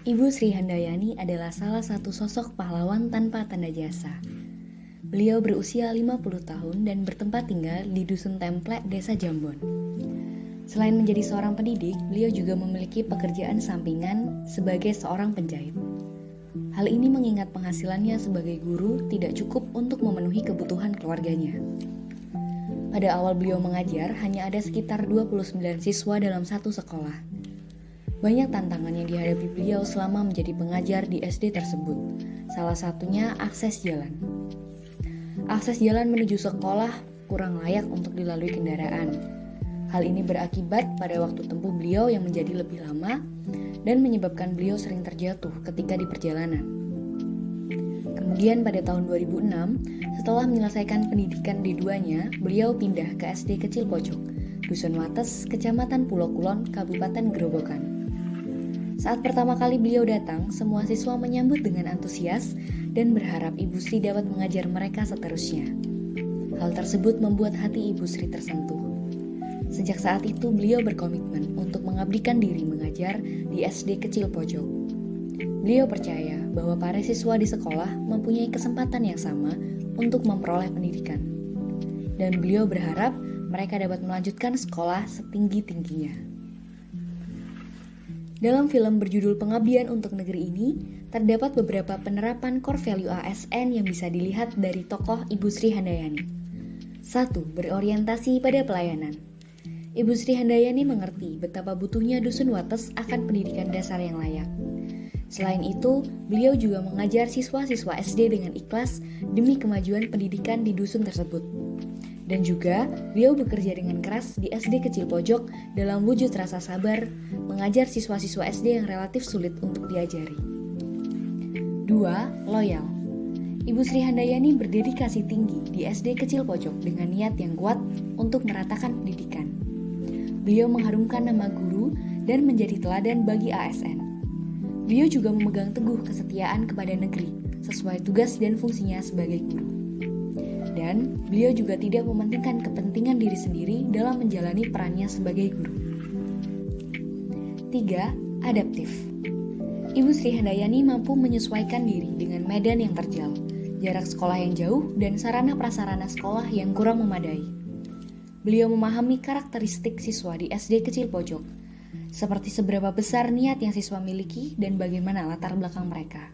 Ibu Sri Handayani adalah salah satu sosok pahlawan tanpa tanda jasa. Beliau berusia 50 tahun dan bertempat tinggal di Dusun Templek, Desa Jambon. Selain menjadi seorang pendidik, beliau juga memiliki pekerjaan sampingan sebagai seorang penjahit. Hal ini mengingat penghasilannya sebagai guru tidak cukup untuk memenuhi kebutuhan keluarganya. Pada awal beliau mengajar, hanya ada sekitar 29 siswa dalam satu sekolah. Banyak tantangan yang dihadapi beliau selama menjadi pengajar di SD tersebut. Salah satunya akses jalan. Akses jalan menuju sekolah kurang layak untuk dilalui kendaraan. Hal ini berakibat pada waktu tempuh beliau yang menjadi lebih lama dan menyebabkan beliau sering terjatuh ketika di perjalanan. Kemudian pada tahun 2006, setelah menyelesaikan pendidikan D2-nya, beliau pindah ke SD Kecil Pojok, Dusun Wates, Kecamatan Pulau Kulon, Kabupaten Grobogan. Saat pertama kali beliau datang, semua siswa menyambut dengan antusias dan berharap Ibu Sri dapat mengajar mereka seterusnya. Hal tersebut membuat hati Ibu Sri tersentuh. Sejak saat itu, beliau berkomitmen untuk mengabdikan diri mengajar di SD Kecil Pojok. Beliau percaya bahwa para siswa di sekolah mempunyai kesempatan yang sama untuk memperoleh pendidikan. Dan beliau berharap mereka dapat melanjutkan sekolah setinggi-tingginya. Dalam film berjudul Pengabdian untuk Negeri ini, terdapat beberapa penerapan core value ASN yang bisa dilihat dari tokoh Ibu Sri Handayani. 1. Berorientasi pada pelayanan. Ibu Sri Handayani mengerti betapa butuhnya Dusun Wates akan pendidikan dasar yang layak. Selain itu, beliau juga mengajar siswa-siswa SD dengan ikhlas demi kemajuan pendidikan di dusun tersebut. Dan juga, beliau bekerja dengan keras di SD Kecil Pojok dalam wujud rasa sabar, mengajar siswa-siswa SD yang relatif sulit untuk diajari. 2. Loyal. Ibu Sri Handayani berdedikasi tinggi di SD Kecil Pojok dengan niat yang kuat untuk meratakan pendidikan. Beliau mengharumkan nama guru dan menjadi teladan bagi ASN. Beliau juga memegang teguh kesetiaan kepada negeri sesuai tugas dan fungsinya sebagai guru. Dan beliau juga tidak mementingkan kepentingan diri sendiri dalam menjalani perannya sebagai guru. 3. Adaptif. Ibu Sri Handayani mampu menyesuaikan diri dengan medan yang terjal, jarak sekolah yang jauh, dan sarana prasarana sekolah yang kurang memadai. Beliau memahami karakteristik siswa di SD Kecil Pojok, seperti seberapa besar niat yang siswa miliki dan bagaimana latar belakang mereka.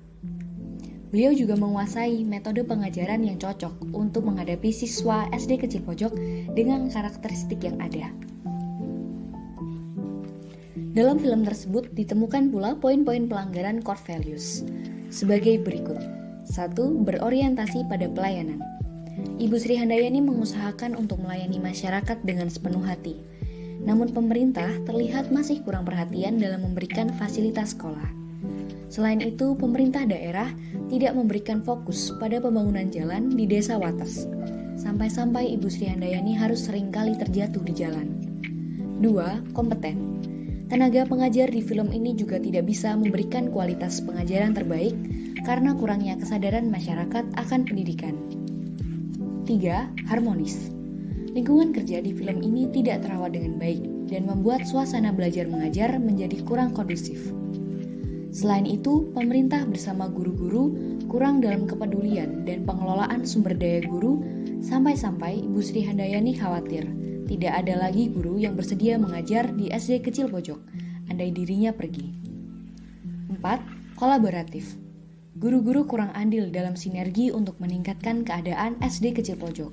Beliau juga menguasai metode pengajaran yang cocok untuk menghadapi siswa SD Kecil Pojok dengan karakteristik yang ada. Dalam film tersebut ditemukan pula poin-poin pelanggaran core values sebagai berikut. 1. Berorientasi pada pelayanan. Ibu Sri Handayani mengusahakan untuk melayani masyarakat dengan sepenuh hati. Namun pemerintah terlihat masih kurang perhatian dalam memberikan fasilitas sekolah. Selain itu, pemerintah daerah tidak memberikan fokus pada pembangunan jalan di Desa Wates. Sampai-sampai Ibu Sri Handayani harus seringkali terjatuh di jalan. 2. Kompeten. Tenaga pengajar di film ini juga tidak bisa memberikan kualitas pengajaran terbaik karena kurangnya kesadaran masyarakat akan pendidikan. 3. Harmonis. Lingkungan kerja di film ini tidak terawat dengan baik dan membuat suasana belajar mengajar menjadi kurang kondusif. Selain itu, pemerintah bersama guru-guru kurang dalam kepedulian dan pengelolaan sumber daya guru sampai-sampai Ibu Sri Handayani khawatir tidak ada lagi guru yang bersedia mengajar di SD Kecil Pojok, andai dirinya pergi. 4. Kolaboratif. Guru-guru kurang andil dalam sinergi untuk meningkatkan keadaan SD Kecil Pojok.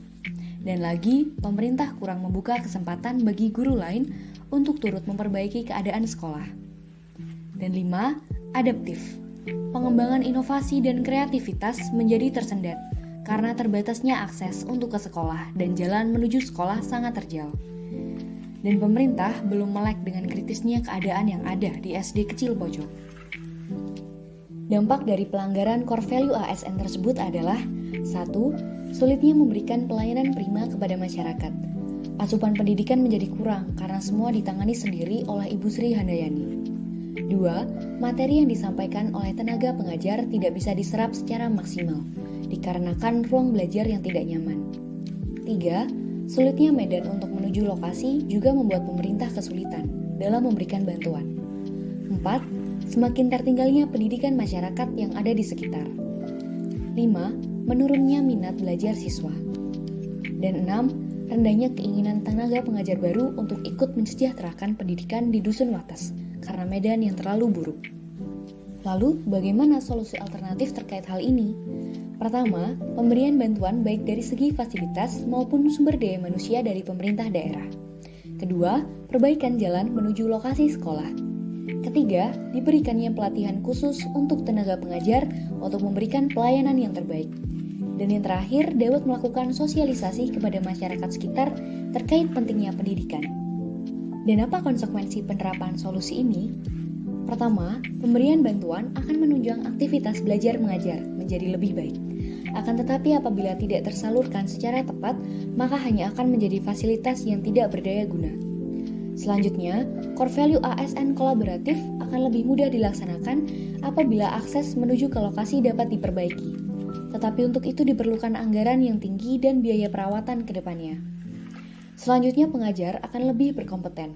Dan lagi, pemerintah kurang membuka kesempatan bagi guru lain untuk turut memperbaiki keadaan sekolah. Dan 5. Adaptif. Pengembangan inovasi dan kreativitas menjadi tersendat karena terbatasnya akses untuk ke sekolah dan jalan menuju sekolah sangat terjal. Dan pemerintah belum melek dengan kritisnya keadaan yang ada di SD Kecil Pojok. Dampak dari pelanggaran core value ASN tersebut adalah 1. Sulitnya memberikan pelayanan prima kepada masyarakat. Asupan pendidikan menjadi kurang karena semua ditangani sendiri oleh Ibu Sri Handayani. 2. Materi yang disampaikan oleh tenaga pengajar tidak bisa diserap secara maksimal, dikarenakan ruang belajar yang tidak nyaman. 3. Sulitnya medan untuk menuju lokasi juga membuat pemerintah kesulitan dalam memberikan bantuan. 4. semakin tertinggalnya pendidikan masyarakat yang ada di sekitar. 5. Menurunnya minat belajar siswa. Dan 6. Rendahnya keinginan tenaga pengajar baru untuk ikut mensejahterakan pendidikan di Dusun Wates karena medan yang terlalu buruk. Lalu, bagaimana solusi alternatif terkait hal ini? Pertama, pemberian bantuan baik dari segi fasilitas maupun sumber daya manusia dari pemerintah daerah. Kedua, perbaikan jalan menuju lokasi sekolah. Ketiga, diberikannya pelatihan khusus untuk tenaga pengajar untuk memberikan pelayanan yang terbaik. Dan yang terakhir, dapat melakukan sosialisasi kepada masyarakat sekitar terkait pentingnya pendidikan. Dan apa konsekuensi penerapan solusi ini? Pertama, pemberian bantuan akan menunjang aktivitas belajar mengajar menjadi lebih baik. Akan tetapi apabila tidak tersalurkan secara tepat, maka hanya akan menjadi fasilitas yang tidak berdaya guna. Selanjutnya, core value ASN kolaboratif akan lebih mudah dilaksanakan apabila akses menuju ke lokasi dapat diperbaiki. Tetapi untuk itu diperlukan anggaran yang tinggi dan biaya perawatan ke depannya. Selanjutnya, pengajar akan lebih berkompeten.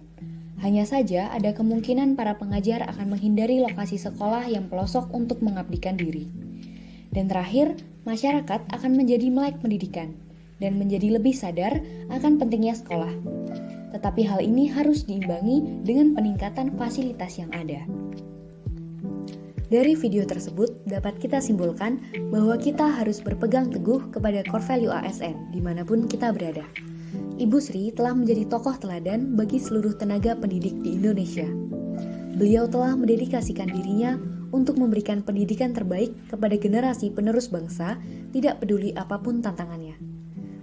Hanya saja ada kemungkinan para pengajar akan menghindari lokasi sekolah yang pelosok untuk mengabdikan diri. Dan terakhir, masyarakat akan menjadi melek pendidikan dan menjadi lebih sadar akan pentingnya sekolah. Tetapi hal ini harus diimbangi dengan peningkatan fasilitas yang ada. Dari video tersebut dapat kita simpulkan bahwa kita harus berpegang teguh kepada core value ASN dimanapun kita berada. Ibu Sri telah menjadi tokoh teladan bagi seluruh tenaga pendidik di Indonesia. Beliau telah mendedikasikan dirinya untuk memberikan pendidikan terbaik kepada generasi penerus bangsa, tidak peduli apapun tantangannya.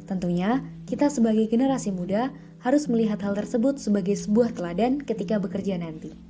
Tentunya, kita sebagai generasi muda harus melihat hal tersebut sebagai sebuah teladan ketika bekerja nanti.